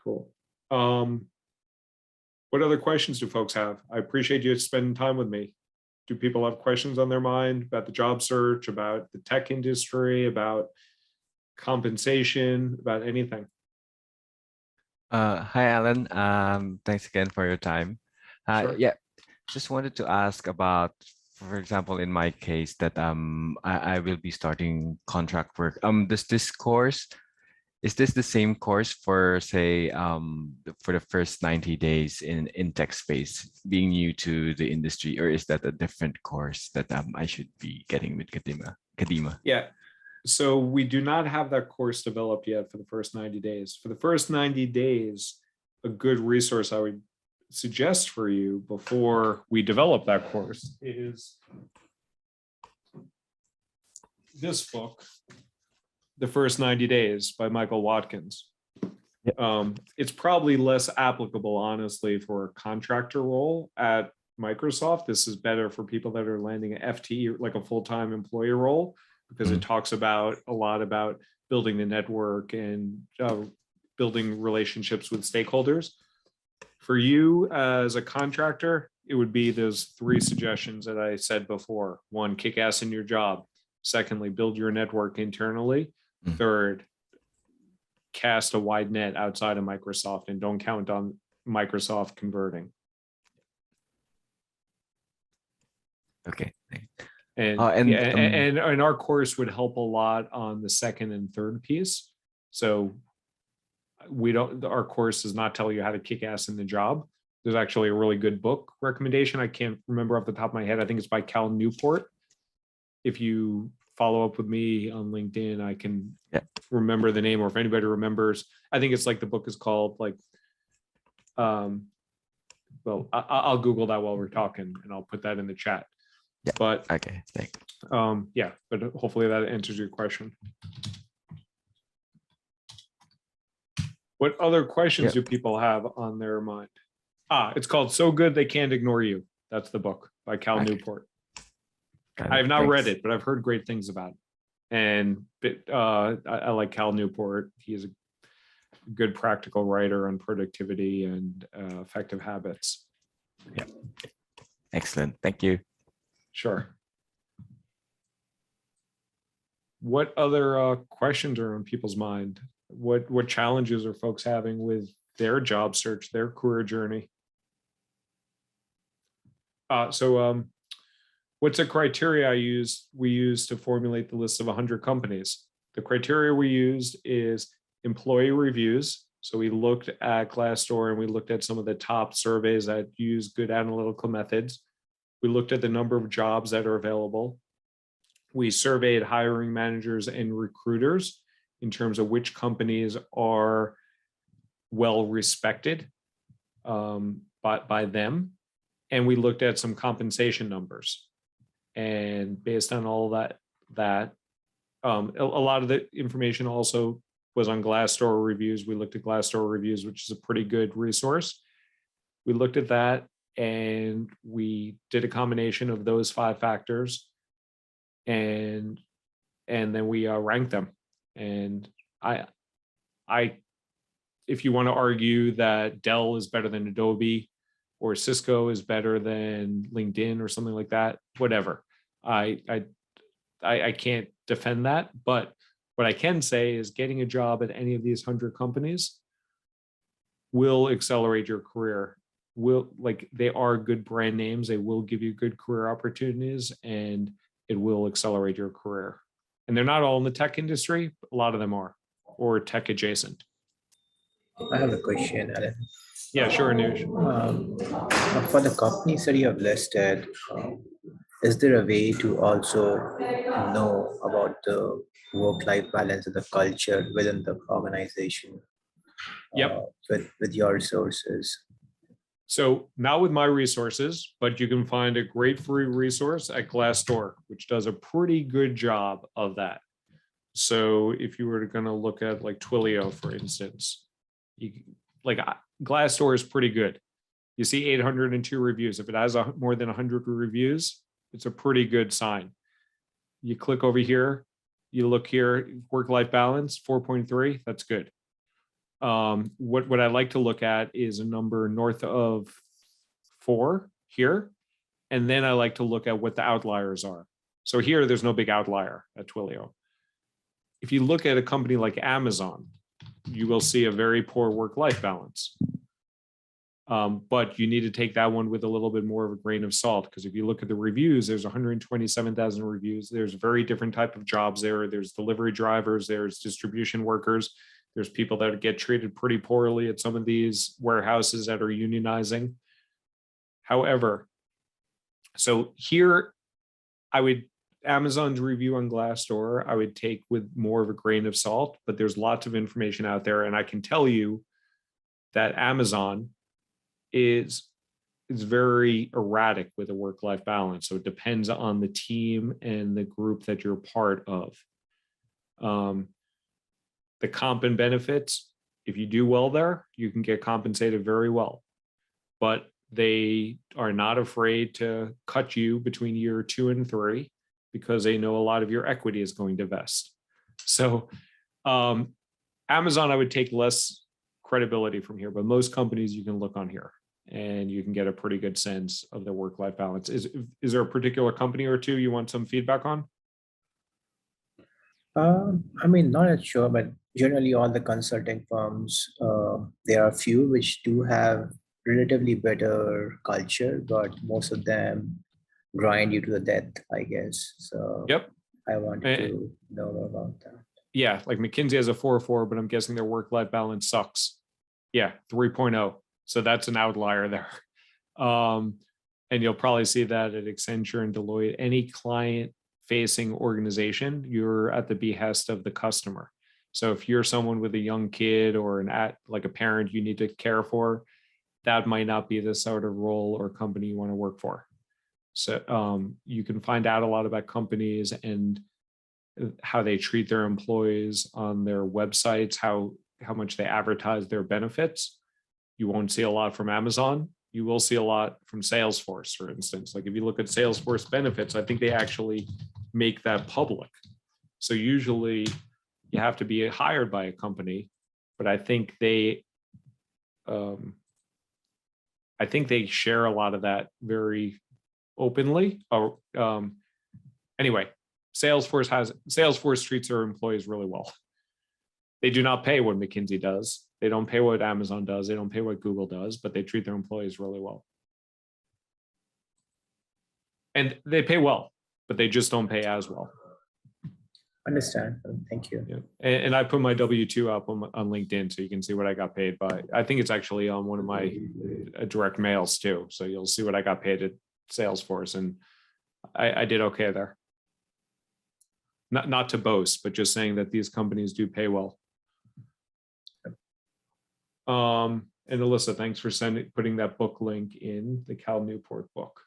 Cool. What other questions do folks have? I appreciate you spending time with me. Do people have questions on their mind about the job search, about the tech industry, about compensation, about anything? Hi, Alan. Thanks again for your time. Sure. Yeah, just wanted to ask about, for example, in my case that I will be starting contract work. Does this course, is this the same course for, say, for the first 90 days in tech space, being new to the industry, or is that a different course that I should be getting with Kadima? Yeah. So we do not have that course developed yet for the first 90 days. For the first 90 days, a good resource I would suggest for you before we develop that course is this book, The First 90 Days by Michael Watkins. Yep. It's probably less applicable, honestly, for a contractor role at Microsoft. This is better for people that are landing an FTE, like a full-time employee role, because it talks about a lot about building the network and building relationships with stakeholders. For you as a contractor, it would be those 3 suggestions that I said before. 1, kick ass in your job. Secondly, build your network internally. Third, cast a wide net outside of Microsoft and don't count on Microsoft converting. Okay. And, and our course would help a lot on the second and third piece. So our course does not tell you how to kick ass in the job. There's actually a really good book recommendation. I can't remember off the top of my head. I think it's by Cal Newport. If you follow up with me on LinkedIn, I can remember the name, or if anybody remembers, I think it's like the book is called like, well, I'll Google that while we're talking and I'll put that in the chat. Yeah. But okay, thanks. yeah, but hopefully that answers your question. What other questions do people have on their mind? It's called So Good They Can't Ignore You. That's the book by Cal Newport. I have not read it, but I've heard great things about it. And I like Cal Newport. He's a good practical writer on productivity and effective habits. Yeah. Excellent. Thank you. Sure. What other questions are on people's mind? What challenges are folks having with their job search, their career journey? What's a criteria we use to formulate the list of 100 companies? The criteria we used is employee reviews. So we looked at Glassdoor and we looked at some of the top surveys that use good analytical methods. We looked at the number of jobs that are available. We surveyed hiring managers and recruiters in terms of which companies are well respected by them. And we looked at some compensation numbers. And based on all that, a lot of the information also was on Glassdoor reviews. We looked at Glassdoor reviews, which is a pretty good resource. We looked at that and we did a combination of those 5 factors, and then we ranked them. And if you want to argue that Dell is better than Adobe, or Cisco is better than LinkedIn or something like that, whatever. I can't defend that, but what I can say is getting a job at any of these 100 companies will accelerate your career. They are good brand names. They will give you good career opportunities, and it will accelerate your career. And they're not all in the tech industry. A lot of them are, or tech adjacent. I have a question, Alan. Yeah, sure, Anuj. For the companies that you have listed, is there a way to also know about the work-life balance and the culture within the organization? Yep. With your resources. So not with my resources, but you can find a great free resource at Glassdoor, which does a pretty good job of that. So if you were going to look at like Twilio, for instance, Glassdoor is pretty good. You see 802 reviews. If it has more than 100 reviews, it's a pretty good sign. You click over here, you look here, work-life balance, 4.3, that's good. What I like to look at is a number north of 4 here. And then I like to look at what the outliers are. So here, there's no big outlier at Twilio. If you look at a company like Amazon, you will see a very poor work-life balance. But you need to take that one with a little bit more of a grain of salt, because if you look at the reviews, there's 127,000 reviews. There's very different type of jobs there. There's delivery drivers, there's distribution workers. There's people that get treated pretty poorly at some of these warehouses that are unionizing. However, so here, Amazon's review on Glassdoor, I would take with more of a grain of salt, but there's lots of information out there. And I can tell you that Amazon is very erratic with a work-life balance. So it depends on the team and the group that you're part of. The comp and benefits, if you do well there, you can get compensated very well. But they are not afraid to cut you between year 2 and 3 because they know a lot of your equity is going to vest. So Amazon, I would take less credibility from here, but most companies you can look on here and you can get a pretty good sense of the work-life balance. Is there a particular company or two you want some feedback on? Not sure, but generally all the consulting firms, there are a few which do have relatively better culture, but most of them grind you to the death, I guess. So yep. I wanted to know more about that. Yeah, like McKinsey has a 4.4, but I'm guessing their work-life balance sucks. Yeah, 3.0. So that's an outlier there. And you'll probably see that at Accenture and Deloitte. Any client-facing organization, you're at the behest of the customer. So if you're someone with a young kid or like a parent you need to care for, that might not be the sort of role or company you want to work for. So you can find out a lot about companies and how they treat their employees on their websites, how much they advertise their benefits. You won't see a lot from Amazon. You will see a lot from Salesforce, for instance. Like if you look at Salesforce benefits, I think they actually make that public. So usually you have to be hired by a company, but I think they share a lot of that very openly. Anyway, Salesforce treats their employees really well. They do not pay what McKinsey does. They don't pay what Amazon does. They don't pay what Google does, but they treat their employees really well. And they pay well, but they just don't pay as well. Understand. Thank you. Yeah. And I put my W-2 up on LinkedIn so you can see what I got paid by. I think it's actually on one of my direct mails too. So you'll see what I got paid at Salesforce, and I did okay there. Not to boast, but just saying that these companies do pay well. And Alyssa, thanks for putting that book link in the Cal Newport book.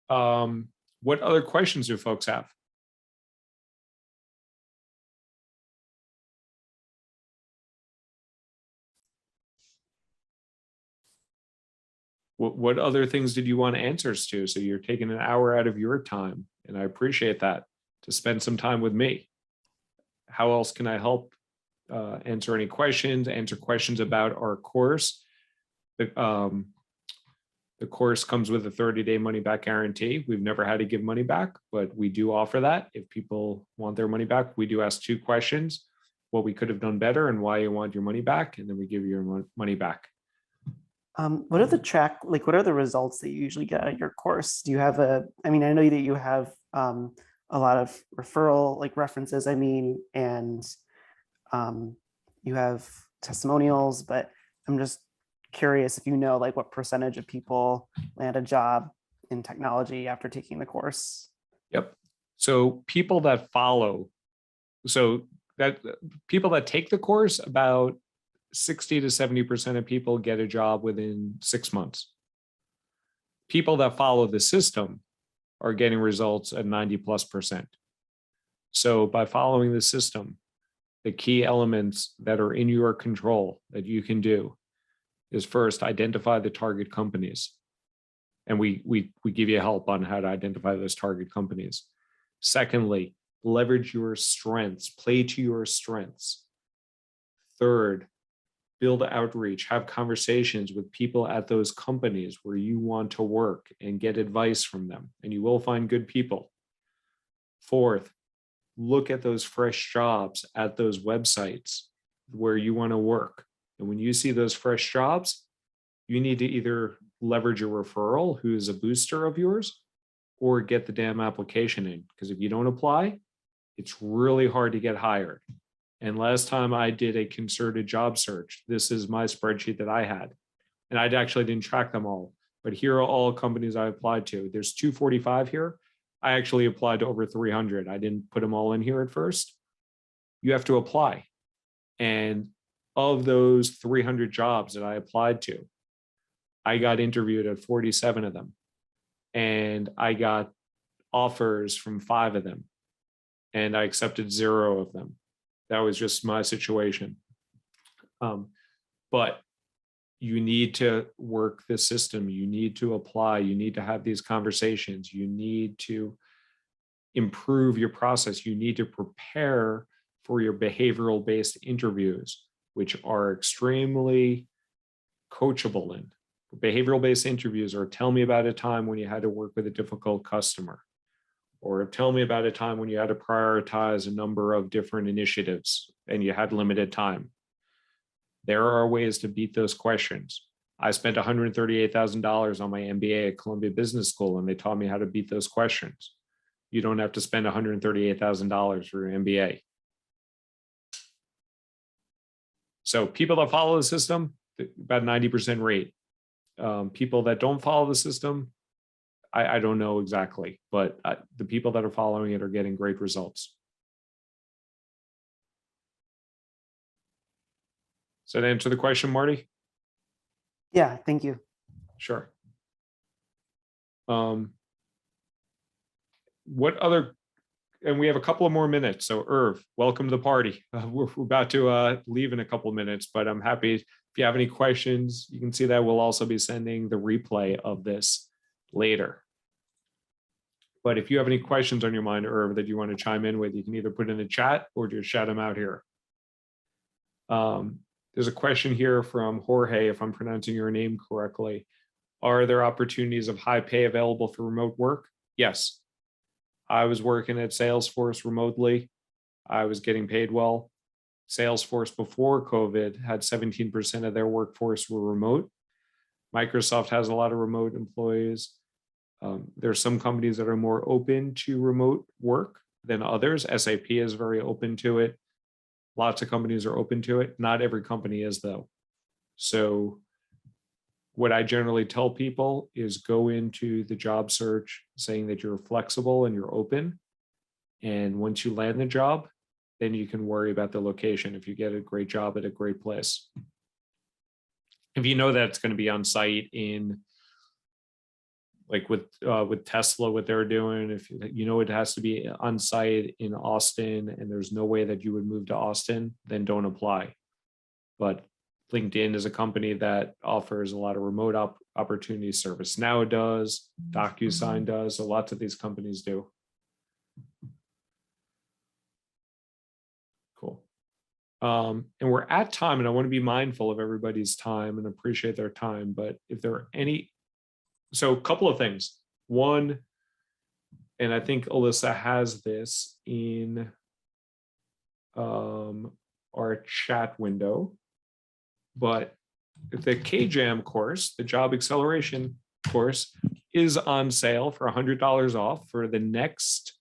What other questions do folks have? What other things did you want answers to? So you're taking an hour out of your time, and I appreciate that, to spend some time with me. How else can I help answer any questions, answer questions about our course? The The course comes with a 30-day money back guarantee. We've never had to give money back, but we do offer that. If people want their money back, we do ask 2 questions: what we could have done better and why you want your money back, and then we give you your money back. What are what are the results that you usually get out of your course? Do you have I mean, I know that you have a lot of referral references, and you have testimonials, but I'm just curious if you know what percentage of people land a job in technology after taking the course. Yep. So people that take the course, about 60 to 70% of people get a job within 6 months. People that follow the system are getting results at 90+%. So by following the system, the key elements that are in your control that you can do is, first, identify the target companies. And we give you help on how to identify those target companies. Secondly, leverage your strengths, play to your strengths. Third, build outreach, have conversations with people at those companies where you want to work and get advice from them, and you will find good people. Fourth, look at those fresh jobs at those websites where you want to work. And when you see those fresh jobs, you need to either leverage a referral who is a booster of yours, or get the damn application in. Because if you don't apply, it's really hard to get hired. And last time I did a concerted job search, this is my spreadsheet that I had. And I actually didn't track them all, but here are all companies I applied to. There's 245 here. I actually applied to over 300. I didn't put them all in here at first. You have to apply. And of those 300 jobs that I applied to, I got interviewed at 47 of them. And I got offers from 5 of them. And I accepted 0 of them. That was just my situation. But you need to work the system. You need to apply. You need to have these conversations. You need to improve your process. You need to prepare for your behavioral-based interviews, which are extremely coachable. In behavioral-based interviews are, tell me about a time when you had to work with a difficult customer, or tell me about a time when you had to prioritize a number of different initiatives and you had limited time. There are ways to beat those questions. I spent $138,000 on my MBA at Columbia Business School, and they taught me how to beat those questions. You don't have to spend $138,000 for your MBA. So people that follow the system, about 90% rate. People that don't follow the system, I don't know exactly, but the people that are following it are getting great results. Does that answer the question, Marty? Yeah, thank you. Sure. What other, and we have a couple of more minutes. So Irv, welcome to the party. We're about to leave in a couple of minutes, but I'm happy if you have any questions. You can see that we'll also be sending the replay of this later. But if you have any questions on your mind, Irv, that you want to chime in with, you can either put in the chat or just shout them out here. There's a question here from Jorge, if I'm pronouncing your name correctly. Are there opportunities of high pay available for remote work? Yes. I was working at Salesforce remotely. I was getting paid well. Salesforce before COVID had 17% of their workforce were remote. Microsoft has a lot of remote employees. There are some companies that are more open to remote work than others. SAP is very open to it. Lots of companies are open to it. Not every company is, though. So what I generally tell people is go into the job search saying that you're flexible and you're open. And once you land the job, then you can worry about the location if you get a great job at a great place. If you know that it's going to be on site in, like with Tesla, what they're doing, if you know it has to be on site in Austin and there's no way that you would move to Austin, then don't apply. But LinkedIn is a company that offers a lot of remote opportunities. ServiceNow does, DocuSign does, so lots of these companies do. Cool. And we're at time, and I want to be mindful of everybody's time and appreciate their time. But if there are any so a couple of things. One, and I think Alyssa has this in our chat window, but the KJAM course, the job acceleration course, is on sale for $100 off for the next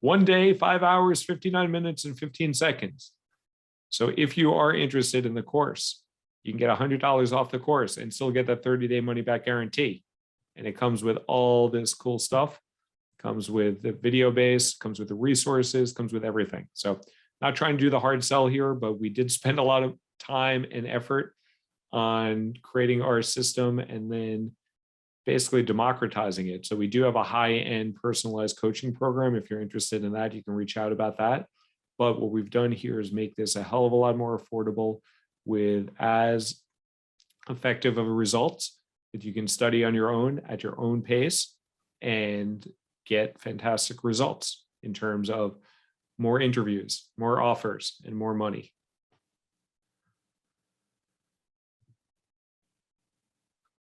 1 day, 5 hours, 59 minutes, and 15 seconds. So if you are interested in the course, you can get $100 off the course and still get that 30-day money-back guarantee. And it comes with all this cool stuff. Comes with the video base, comes with the resources, comes with everything. So not trying to do the hard sell here, but we did spend a lot of time and effort on creating our system and then basically democratizing it. So we do have a high-end personalized coaching program. If you're interested in that, you can reach out about that. But what we've done here is make this a hell of a lot more affordable with as effective of a results that you can study on your own at your own pace and get fantastic results in terms of more interviews, more offers, and more money.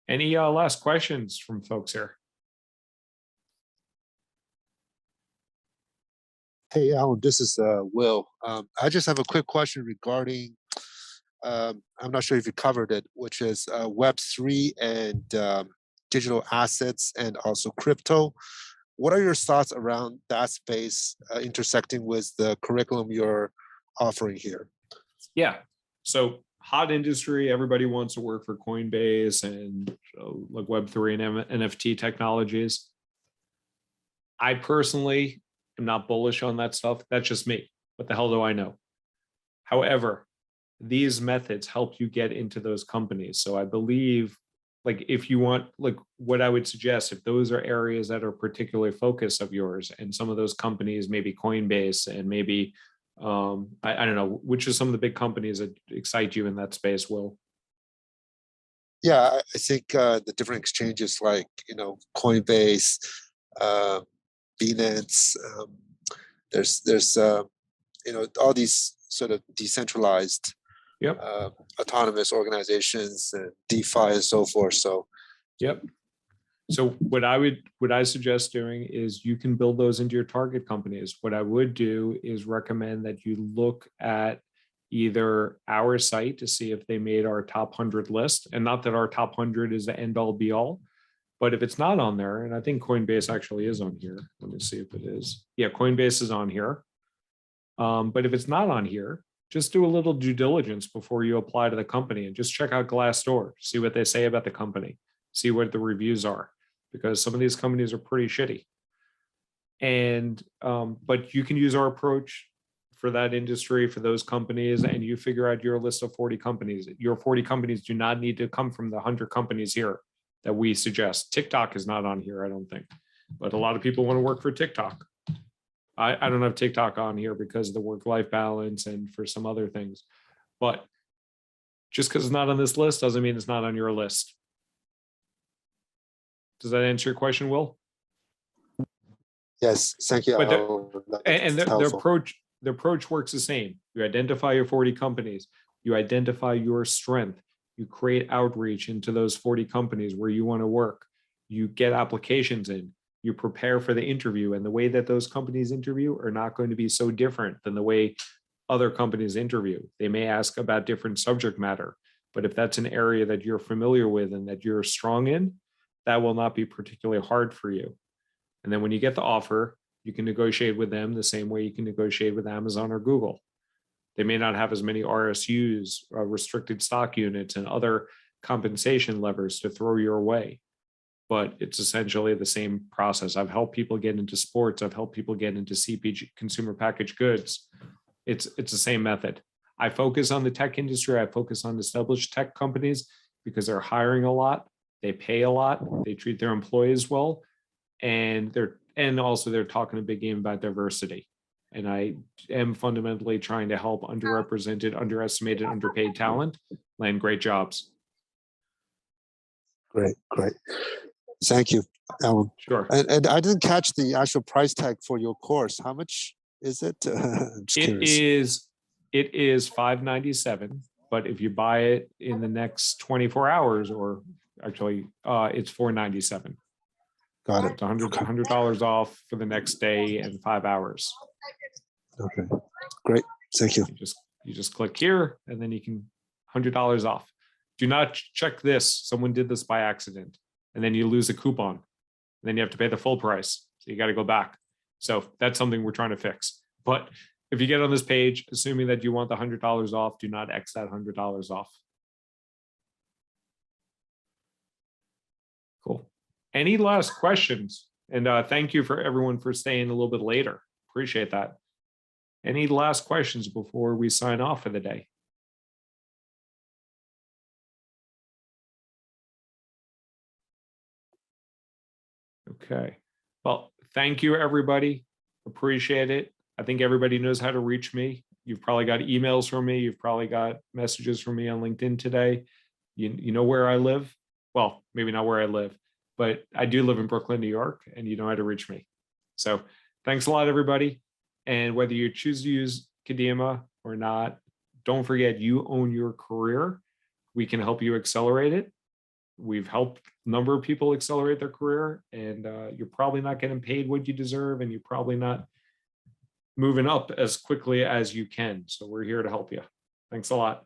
Any last questions from folks here? Hey, Alan, this is Will. I just have a quick question regarding, I'm not sure if you covered it, which is Web3 and digital assets and also crypto. What are your thoughts around that space intersecting with the curriculum you're offering here? Yeah, so hot industry, everybody wants to work for Coinbase and like Web3 and NFT technologies. I personally am not bullish on that stuff. That's just me. What the hell do I know? However, these methods help you get into those companies. So I believe, like, if you want, like, what I would suggest, if those are areas that are particularly focus of yours, and some of those companies, maybe Coinbase and maybe, I don't know, which are some of the big companies that excite you in that space, Will? Yeah, I think the different exchanges like, Coinbase, Binance, there's all these sort of decentralized Yep. autonomous organizations, DeFi and so forth. So, Yep. So what I suggest doing is you can build those into your target companies. What I would do is recommend that you look at either our site to see if they made our top 100 list, and not that our top 100 is the end all be all, but if it's not on there, and I think Coinbase actually is on here. Let me see if it is. Yeah, Coinbase is on here. But if it's not on here, just do a little due diligence before you apply to the company and just check out Glassdoor, see what they say about the company, see what the reviews are, because some of these companies are pretty shitty. And, but you can use our approach for that industry, for those companies, and you figure out your list of 40 companies. Your 40 companies do not need to come from the 100 companies here that we suggest. TikTok is not on here, I don't think, but a lot of people want to work for TikTok. I don't have TikTok on here because of the work-life balance and for some other things, but just because it's not on this list doesn't mean it's not on your list. Does that answer your question, Will? yes, thank you. But Alan. And That's helpful. the approach works the same. You identify your 40 companies, you identify your strength, you create outreach into those 40 companies where you want to work, you get applications in, you prepare for the interview, and the way that those companies interview are not going to be so different than the way other companies interview. They may ask about different subject matter, but if that's an area that you're familiar with and that you're strong in, that will not be particularly hard for you. And then when you get the offer, you can negotiate with them the same way you can negotiate with Amazon or Google. They may not have as many RSUs, restricted stock units, and other compensation levers to throw your way, but it's essentially the same process. I've helped people get into sports. I've helped people get into CPG, consumer packaged goods. It's the same method. I focus on the tech industry. I focus on established tech companies because they're hiring a lot. They pay a lot. They treat their employees well, and also they're talking a big game about diversity. And I am fundamentally trying to help underrepresented, underestimated, underpaid talent land great jobs. Great. Thank you, Alan. Sure. And I didn't catch the actual price tag for your course. How much is it? I'm just curious. It is $597, but if you buy it in the next 24 hours, or actually it's $497. Got it. It's $100 off for the next day and 5 hours. Okay, great. Thank you. You just click here and then you can $100 off. Do not check this. Someone did this by accident and then you lose a coupon. And then you have to pay the full price. So you got to go back. So that's something we're trying to fix. But if you get on this page, assuming that you want the $100 off, do not X that $100 off. Cool. Any last questions? And thank you for everyone for staying a little bit later. Appreciate that. Any last questions before we sign off for the day? Okay. Well, thank you, everybody. Appreciate it. I think everybody knows how to reach me. You've probably got emails from me. You've probably got messages from me on LinkedIn today. You know where I live? Well, maybe not where I live, but I do live in Brooklyn, New York, and you know how to reach me. So thanks a lot, everybody. And whether you choose to use Kadima or not, don't forget you own your career. We can help you accelerate it. We've helped a number of people accelerate their career, and you're probably not getting paid what you deserve, and you're probably not moving up as quickly as you can. So we're here to help you. Thanks a lot.